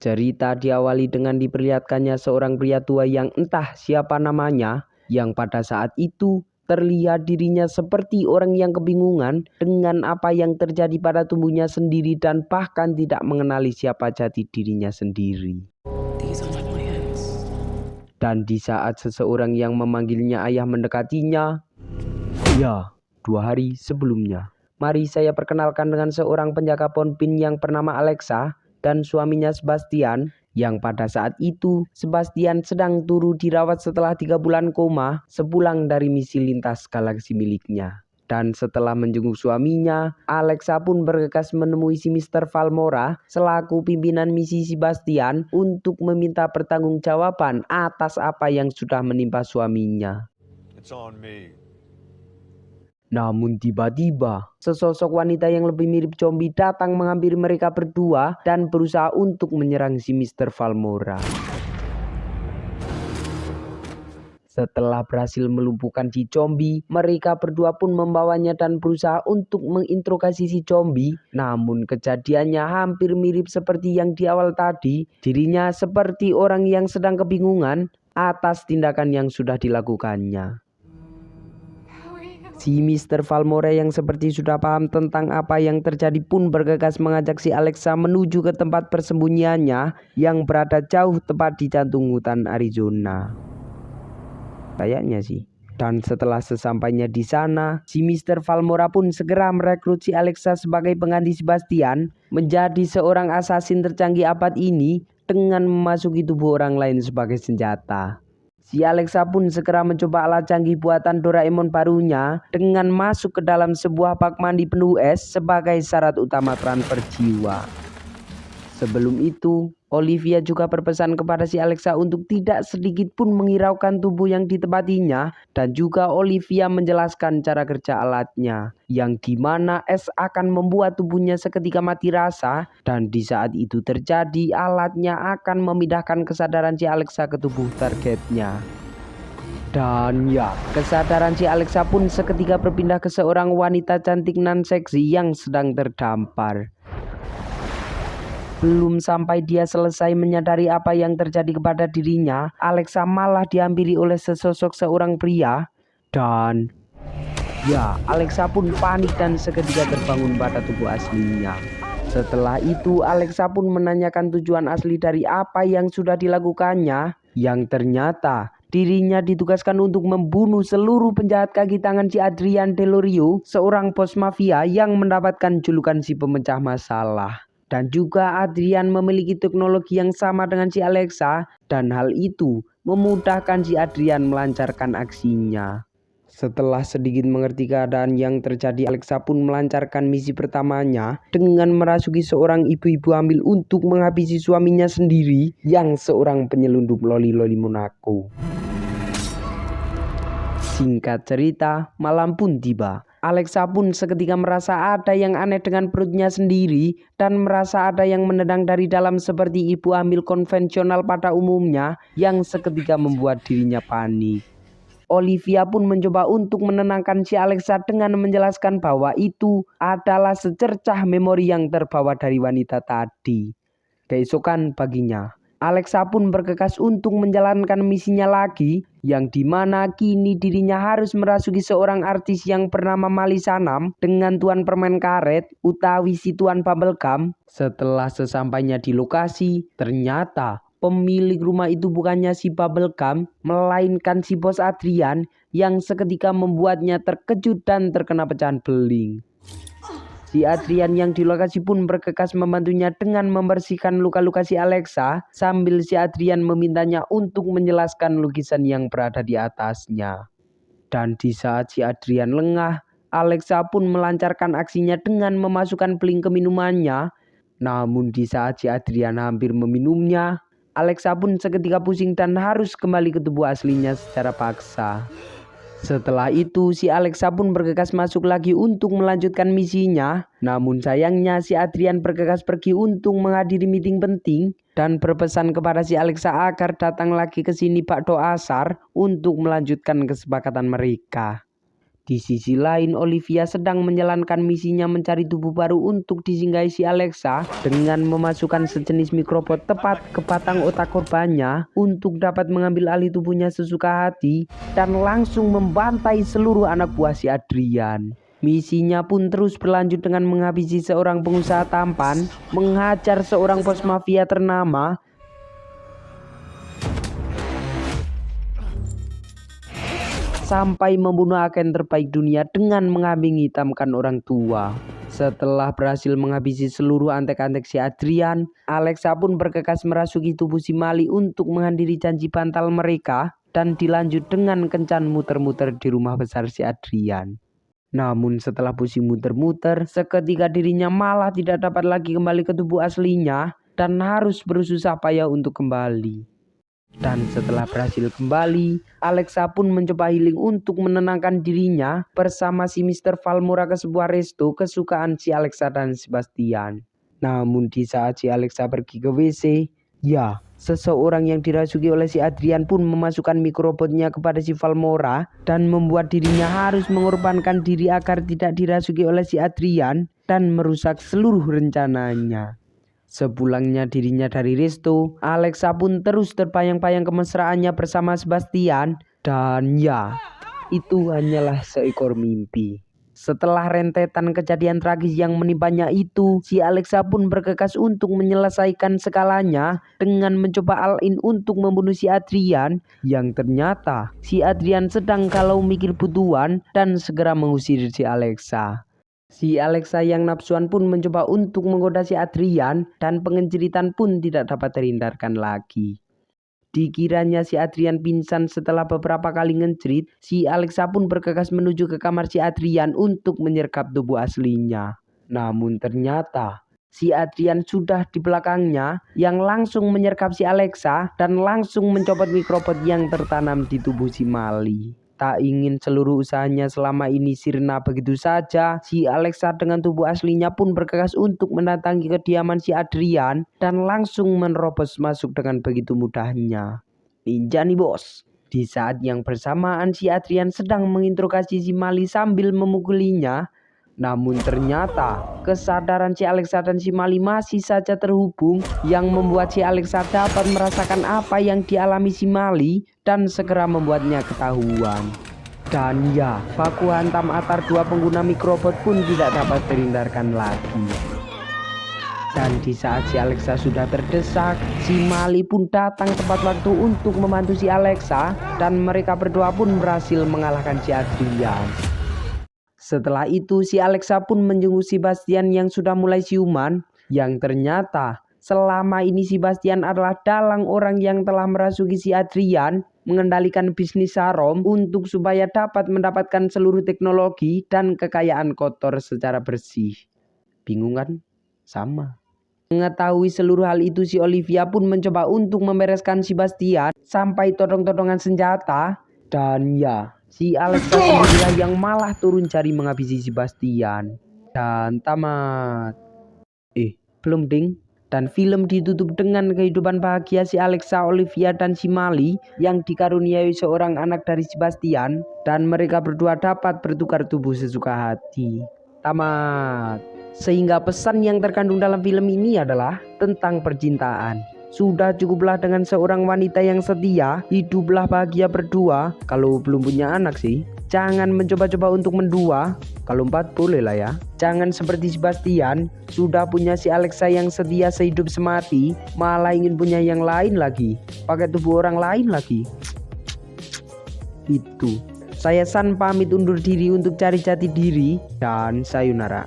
Cerita diawali dengan diperlihatkannya seorang pria tua yang entah siapa namanya, yang pada saat itu terlihat dirinya seperti orang yang kebingungan dengan apa yang terjadi pada tubuhnya sendiri dan bahkan tidak mengenali siapa jati dirinya sendiri. Dan di saat seseorang yang memanggilnya ayah mendekatinya, ya, 2 hari sebelumnya. Mari saya perkenalkan dengan seorang penjaga Ponpin yang bernama Alexa dan suaminya Sebastian, yang pada saat itu Sebastian sedang turut dirawat setelah 3 bulan koma sepulang dari misi lintas galaksi miliknya. Dan setelah menjenguk suaminya, Alexa pun bergegas menemui si Mr. Valmora selaku pimpinan misi Sebastian untuk meminta pertanggungjawaban atas apa yang sudah menimpa suaminya. It's on me. Namun tiba-tiba, sesosok wanita yang lebih mirip zombie datang menghampiri mereka berdua dan berusaha untuk menyerang si Mr. Valmora. Setelah berhasil melumpuhkan si zombie, mereka berdua pun membawanya dan berusaha untuk menginterogasi si zombie. Namun kejadiannya hampir mirip seperti yang di awal tadi. Dirinya seperti orang yang sedang kebingungan atas tindakan yang sudah dilakukannya. Si Mr. Valmora yang seperti sudah paham tentang apa yang terjadi pun bergegas mengajak si Alexa menuju ke tempat persembunyiannya yang berada jauh tepat di jantung hutan Arizona. Kayaknya sih. Dan setelah sesampainya di sana, si Mr. Valmora pun segera merekrut si Alexa sebagai pengganti Sebastian menjadi seorang asasin tercanggih abad ini dengan memasuki tubuh orang lain sebagai senjata. Si Alexa pun segera mencoba alat canggih buatan Doraemon barunya dengan masuk ke dalam sebuah bak mandi penuh es sebagai syarat utama transfer jiwa. Sebelum itu, Olivia juga berpesan kepada si Alexa untuk tidak sedikit pun menghiraukan tubuh yang ditempatinya, dan juga Olivia menjelaskan cara kerja alatnya, yang dimana es akan membuat tubuhnya seketika mati rasa, dan di saat itu terjadi alatnya akan memindahkan kesadaran si Alexa ke tubuh targetnya. Dan ya, kesadaran si Alexa pun seketika berpindah ke seorang wanita cantik nan seksi yang sedang terdampar. Belum sampai dia selesai menyadari apa yang terjadi kepada dirinya, Alexa malah dihampiri oleh sesosok seorang pria. Dan ya, Alexa pun panik dan seketika terbangun pada tubuh aslinya. Setelah itu, Alexa pun menanyakan tujuan asli dari apa yang sudah dilakukannya, yang ternyata dirinya ditugaskan untuk membunuh seluruh penjahat kaki tangan si Adrian Delorio, seorang bos mafia yang mendapatkan julukan si pemecah masalah. Dan juga Adrian memiliki teknologi yang sama dengan si Alexa, dan hal itu memudahkan si Adrian melancarkan aksinya. Setelah sedikit mengerti keadaan yang terjadi, Alexa pun melancarkan misi pertamanya dengan merasuki seorang ibu-ibu hamil untuk menghabisi suaminya sendiri yang seorang penyelundup loli-loli Monaco. Singkat cerita, malam pun tiba. Alexa pun seketika merasa ada yang aneh dengan perutnya sendiri dan merasa ada yang menendang dari dalam seperti ibu hamil konvensional pada umumnya yang seketika membuat dirinya panik. Olivia pun mencoba untuk menenangkan si Alexa dengan menjelaskan bahwa itu adalah secercah memori yang terbawa dari wanita tadi. Keesokan paginya, Alexa pun bergegas untuk menjalankan misinya lagi, yang dimana kini dirinya harus merasuki seorang artis yang bernama Mali Sanam dengan tuan permen karet utawi si tuan bubblegum. Setelah sesampainya di lokasi, ternyata pemilik rumah itu bukannya si bubblegum, melainkan si bos Adrian yang seketika membuatnya terkejut dan terkena pecahan beling. Si Adrian yang di lokasi pun bergegas membantunya dengan membersihkan luka-luka si Alexa, sambil si Adrian memintanya untuk menjelaskan lukisan yang berada di atasnya. Dan di saat si Adrian lengah, Alexa pun melancarkan aksinya dengan memasukkan beling ke minumannya. Namun di saat si Adrian hampir meminumnya, Alexa pun seketika pusing dan harus kembali ke tubuh aslinya secara paksa. Setelah itu, si Alexa pun bergegas masuk lagi untuk melanjutkan misinya. Namun sayangnya si Adrian bergegas pergi untuk menghadiri meeting penting dan berpesan kepada si Alexa agar datang lagi ke sini bakdo asar untuk melanjutkan kesepakatan mereka. Di sisi lain, Olivia sedang menjalankan misinya mencari tubuh baru untuk disinggahi si Alexa dengan memasukkan sejenis mikrobot tepat ke batang otak korbannya untuk dapat mengambil alih tubuhnya sesuka hati dan langsung membantai seluruh anak buah si Adrian. Misinya pun terus berlanjut dengan menghabisi seorang pengusaha tampan, menghajar seorang bos mafia ternama, sampai membunuh agen terbaik dunia dengan mengambing hitamkan orang tua. Setelah berhasil menghabisi seluruh antek-antek si Adrian, Alexa pun bergegas merasuki tubuh si Mali untuk menghadiri janji bantal mereka dan dilanjut dengan kencan muter-muter di rumah besar si Adrian. Namun setelah pusing muter-muter, seketika dirinya malah tidak dapat lagi kembali ke tubuh aslinya dan harus bersusah payah untuk kembali. Dan setelah berhasil kembali, Alexa pun mencoba healing untuk menenangkan dirinya bersama si Mr. Valmora ke sebuah resto kesukaan si Alexa dan Sebastian. Namun di saat si Alexa pergi ke WC, ya, seseorang yang dirasuki oleh si Adrian pun memasukkan mikrobotnya kepada si Valmora dan membuat dirinya harus mengorbankan diri agar tidak dirasuki oleh si Adrian dan merusak seluruh rencananya. Sepulangnya dirinya dari resto, Alexa pun terus terbayang-bayang kemesraannya bersama Sebastian dan ya, itu hanyalah seekor mimpi. Setelah rentetan kejadian tragis yang menimpanya itu, si Alexa pun bergegas untuk menyelesaikan segalanya dengan mencoba all-in untuk membunuh si Adrian, yang ternyata si Adrian sedang galau mikir butuhan dan segera mengusir si Alexa. Si Alexa yang nafsuan pun mencoba untuk menggoda si Adrian dan pengenceritan pun tidak dapat terhindarkan lagi. Dikiranya si Adrian pingsan setelah beberapa kali ngencerit, si Alexa pun bergegas menuju ke kamar si Adrian untuk menyergap tubuh aslinya. Namun ternyata si Adrian sudah di belakangnya yang langsung menyergap si Alexa dan langsung mencopot mikrobot yang tertanam di tubuh si Mali. Tak ingin seluruh usahanya selama ini sirna begitu saja, si Alexa dengan tubuh aslinya pun bergegas untuk mendatangi kediaman si Adrian dan langsung menerobos masuk dengan begitu mudahnya. Ninja nih bos. Di saat yang bersamaan si Adrian sedang menginterogasi si Mali sambil memukulinya. Namun ternyata kesadaran si Alexa dan si Mali masih saja terhubung yang membuat si Alexa dapat merasakan apa yang dialami si Mali dan segera membuatnya ketahuan. Dan ya, baku hantam antar dua pengguna mikrobot pun tidak dapat terhindarkan lagi. Dan di saat si Alexa sudah terdesak, si Mali pun datang tepat waktu untuk membantu si Alexa dan mereka berdua pun berhasil mengalahkan si Adrian. Setelah itu si Alexa pun menjenguk Sebastian yang sudah mulai siuman, yang ternyata selama ini Sebastian adalah dalang orang yang telah merasuki si Adrian, mengendalikan bisnis Sarom untuk supaya dapat mendapatkan seluruh teknologi dan kekayaan kotor secara bersih. Bingung kan? Sama. Mengetahui seluruh hal itu si Olivia pun mencoba untuk membereskan Sebastian sampai todong-todongan senjata dan ya, si Alexa sendirilah yang malah turun cari menghabisi Sebastian. Dan tamat. Belum ding. Dan film ditutup dengan kehidupan bahagia si Alexa, Olivia dan si Mali yang dikaruniai seorang anak dari Sebastian dan mereka berdua dapat bertukar tubuh sesuka hati. Tamat. Sehingga pesan yang terkandung dalam film ini adalah tentang percintaan. Sudah cukuplah dengan seorang wanita yang setia, hiduplah bahagia berdua. Kalau belum punya anak sih, jangan mencoba-coba untuk mendua. Kalau 4 boleh lah ya. Jangan seperti Sebastian, sudah punya si Alexa yang setia sehidup semati, malah ingin punya yang lain lagi, pakai tubuh orang lain lagi. Itu. Saya San pamit undur diri untuk cari jati diri dan sayonara.